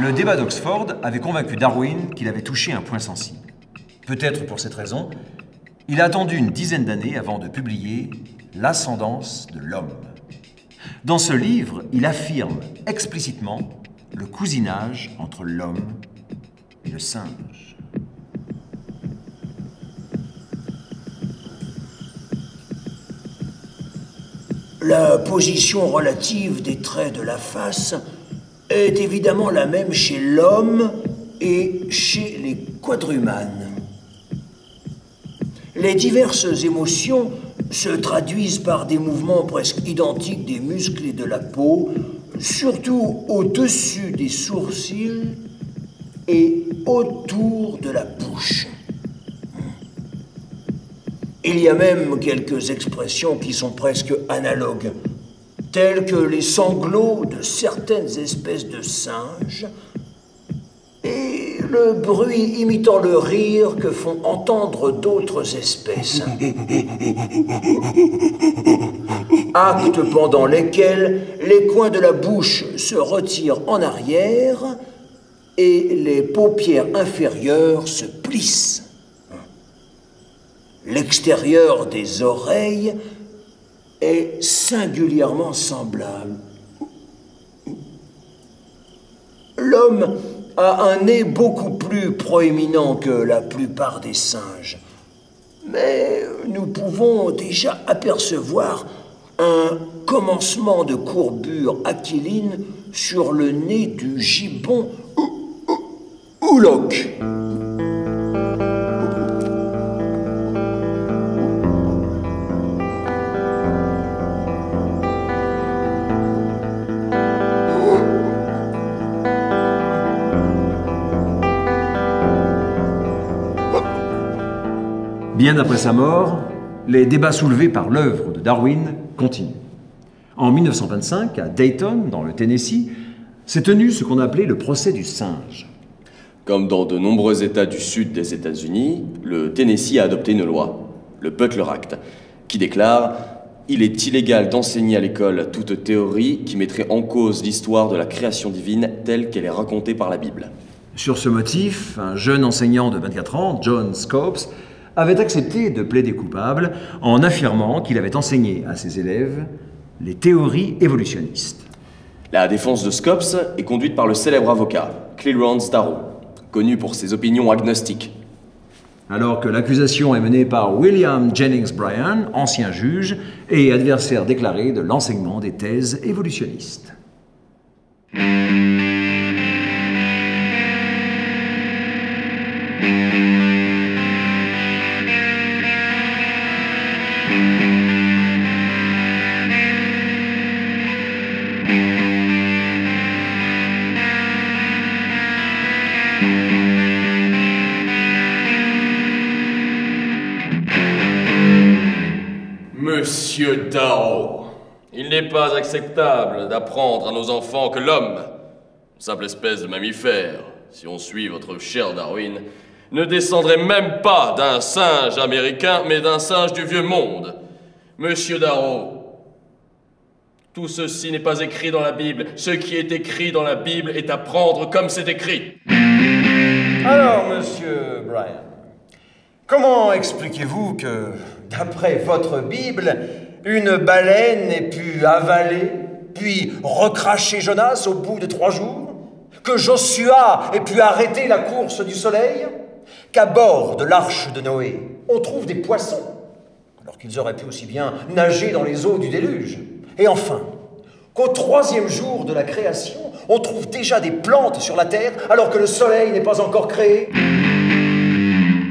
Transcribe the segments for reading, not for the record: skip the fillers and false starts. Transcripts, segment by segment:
Le débat d'Oxford avait convaincu Darwin qu'il avait touché un point sensible. Peut-être pour cette raison, il a attendu une dizaine d'années avant de publier L'ascendance de l'homme. Dans ce livre, il affirme explicitement le cousinage entre l'homme et le singe. La position relative des traits de la face est évidemment la même chez l'homme et chez les quadrumanes. Les diverses émotions se traduisent par des mouvements presque identiques des muscles et de la peau, surtout au-dessus des sourcils et autour de la bouche. Il y a même quelques expressions qui sont presque analogues, telles que les sanglots de certaines espèces de singes et le bruit imitant le rire que font entendre d'autres espèces. Actes pendant lesquels les coins de la bouche se retirent en arrière et les paupières inférieures se plissent. L'extérieur des oreilles est singulièrement semblable. L'homme a un nez beaucoup plus proéminent que la plupart des singes, mais nous pouvons déjà apercevoir un commencement de courbure aquiline sur le nez du gibbon Hoolock. Bien après sa mort, les débats soulevés par l'œuvre de Darwin continuent. En 1925, à Dayton, dans le Tennessee, s'est tenu ce qu'on appelait le procès du singe. Comme dans de nombreux États du sud des États-Unis, le Tennessee a adopté une loi, le Butler Act, qui déclare « Il est illégal d'enseigner à l'école toute théorie qui mettrait en cause l'histoire de la création divine telle qu'elle est racontée par la Bible. » Sur ce motif, un jeune enseignant de 24 ans, John Scopes, avait accepté de plaider coupable en affirmant qu'il avait enseigné à ses élèves les théories évolutionnistes. La défense de Scopes est conduite par le célèbre avocat Clarence Darrow, connu pour ses opinions agnostiques. Alors que l'accusation est menée par William Jennings Bryan, ancien juge et adversaire déclaré de l'enseignement des thèses évolutionnistes. Monsieur Darrow, il n'est pas acceptable d'apprendre à nos enfants que l'homme, une simple espèce de mammifère, si on suit votre cher Darwin, ne descendrait même pas d'un singe américain, mais d'un singe du vieux monde. Monsieur Darrow, tout ceci n'est pas écrit dans la Bible. Ce qui est écrit dans la Bible est à prendre comme c'est écrit. Alors, monsieur Bryan, comment expliquez-vous que, d'après votre Bible, une baleine ait pu avaler, puis recracher Jonas au bout de 3 jours? Que Joshua ait pu arrêter la course du soleil? Qu'à bord de l'arche de Noé, on trouve des poissons, alors qu'ils auraient pu aussi bien nager dans les eaux du déluge? Et enfin, qu'au 3e jour de la création, on trouve déjà des plantes sur la terre, alors que le soleil n'est pas encore créé?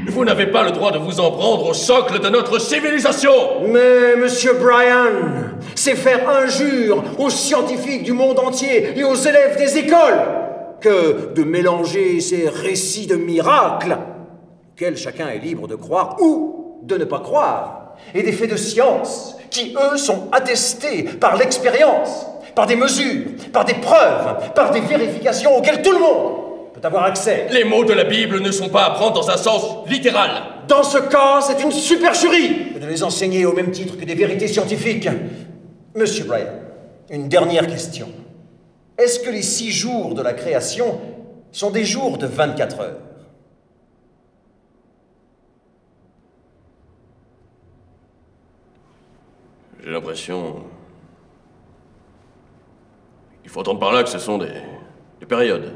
Vous n'avez pas le droit de vous en prendre au socle de notre civilisation! Mais, monsieur Bryan, c'est faire injure aux scientifiques du monde entier et aux élèves des écoles que de mélanger ces récits de miracles, auxquels chacun est libre de croire ou de ne pas croire, et des faits de science qui, eux, sont attestés par l'expérience, par des mesures, par des preuves, par des vérifications auxquelles tout le monde peut avoir accès. Les mots de la Bible ne sont pas à prendre dans un sens littéral. Dans ce cas, c'est une supercherie de les enseigner au même titre que des vérités scientifiques. Monsieur Bryan, une dernière question. Est-ce que les 6 jours de la création sont des jours de 24 heures. J'ai l'impression... Il faut entendre par là que ce sont des périodes.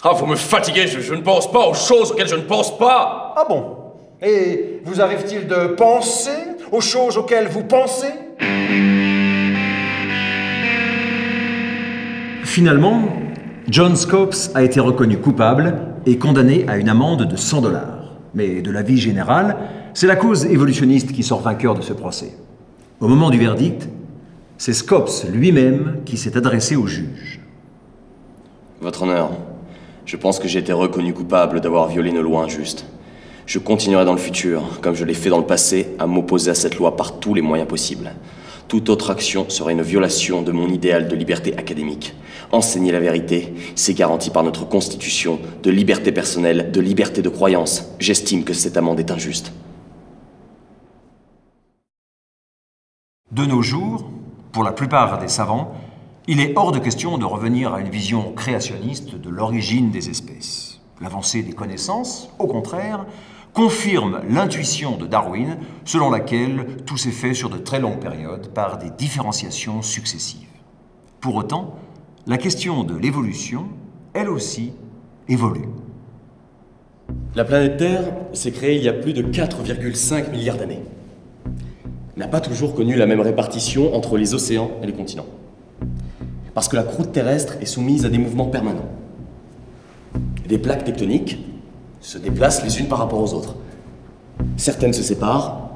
Ah, vous me fatiguez, je ne pense pas aux choses auxquelles je ne pense pas. Ah bon? Et vous arrive-t-il de penser aux choses auxquelles vous pensez? Finalement, John Scopes a été reconnu coupable et condamné à une amende de 100 $. Mais de l'avis général, c'est la cause évolutionniste qui sort vainqueur de ce procès. Au moment du verdict, c'est Scopes lui-même qui s'est adressé au juge. Votre honneur, je pense que j'ai été reconnu coupable d'avoir violé une loi injuste. Je continuerai dans le futur, comme je l'ai fait dans le passé, à m'opposer à cette loi par tous les moyens possibles. Toute autre action serait une violation de mon idéal de liberté académique. Enseigner la vérité, c'est garanti par notre Constitution, de liberté personnelle, de liberté de croyance. J'estime que cette amende est injuste. De nos jours, pour la plupart des savants, il est hors de question de revenir à une vision créationniste de l'origine des espèces. L'avancée des connaissances, au contraire, confirme l'intuition de Darwin selon laquelle tout s'est fait sur de très longues périodes par des différenciations successives. Pour autant, la question de l'évolution, elle aussi, évolue. La planète Terre s'est créée il y a plus de 4,5 milliards d'années. N'a pas toujours connu la même répartition entre les océans et les continents. Parce que la croûte terrestre est soumise à des mouvements permanents. Des plaques tectoniques se déplacent les unes par rapport aux autres. Certaines se séparent,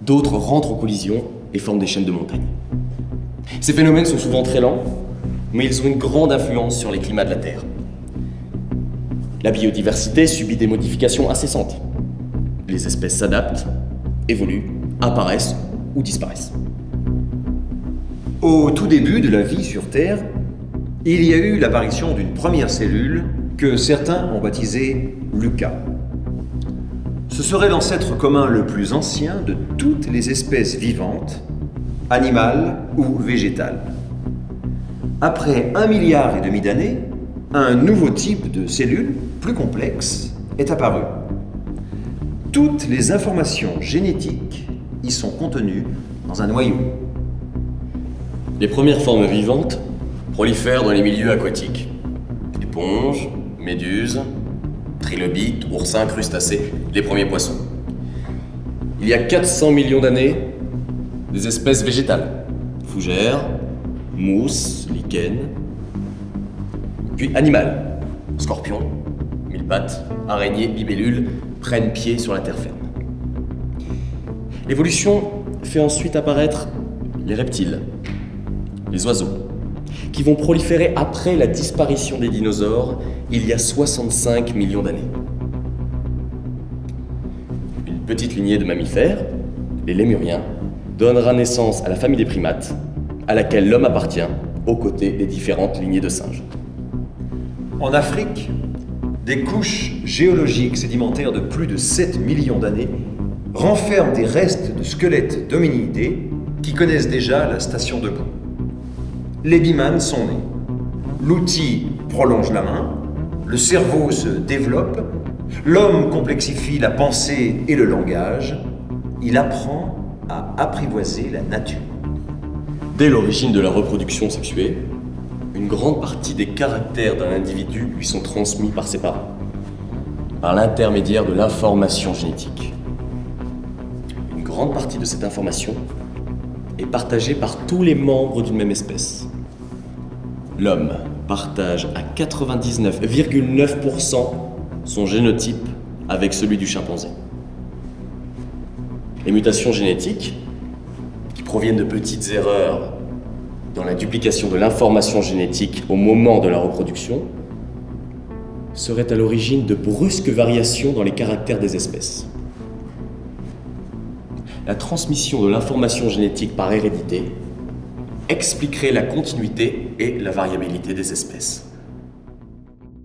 d'autres rentrent en collision et forment des chaînes de montagnes. Ces phénomènes sont souvent très lents, mais ils ont une grande influence sur les climats de la Terre. La biodiversité subit des modifications incessantes. Les espèces s'adaptent, évoluent, apparaissent ou disparaissent. Au tout début de la vie sur Terre, il y a eu l'apparition d'une première cellule que certains ont baptisée Lucas. Ce serait l'ancêtre commun le plus ancien de toutes les espèces vivantes, animales ou végétales. Après 1,5 milliard d'années, un nouveau type de cellule, plus complexe, est apparu. Toutes les informations génétiques y sont contenues dans un noyau. Les premières formes vivantes prolifèrent dans les milieux aquatiques. Éponges, méduses, trilobites, oursins, crustacés, les premiers poissons. Il y a 400 millions d'années, des espèces végétales. Fougères, mousses, lichens. Puis animales. Scorpions, mille-pattes, araignées, libellules prennent pied sur la terre ferme. L'évolution fait ensuite apparaître les reptiles, les oiseaux, qui vont proliférer après la disparition des dinosaures il y a 65 millions d'années. Une petite lignée de mammifères, les lémuriens, donnera naissance à la famille des primates, à laquelle l'homme appartient, aux côtés des différentes lignées de singes. En Afrique, des couches géologiques sédimentaires de plus de 7 millions d'années renferment des restes de squelettes d'hominidés qui connaissent déjà la station debout. Les bimanes sont nés. L'outil prolonge la main, le cerveau se développe, l'homme complexifie la pensée et le langage, il apprend à apprivoiser la nature. Dès l'origine de la reproduction sexuée, une grande partie des caractères d'un individu lui sont transmis par ses parents, par l'intermédiaire de l'information génétique. Une grande partie de cette information est partagée par tous les membres d'une même espèce. L'homme partage à 99,9% son génotype avec celui du chimpanzé. Les mutations génétiques, qui proviennent de petites erreurs dans la duplication de l'information génétique au moment de la reproduction, seraient à l'origine de brusques variations dans les caractères des espèces. La transmission de l'information génétique par hérédité expliquerait la continuité et la variabilité des espèces.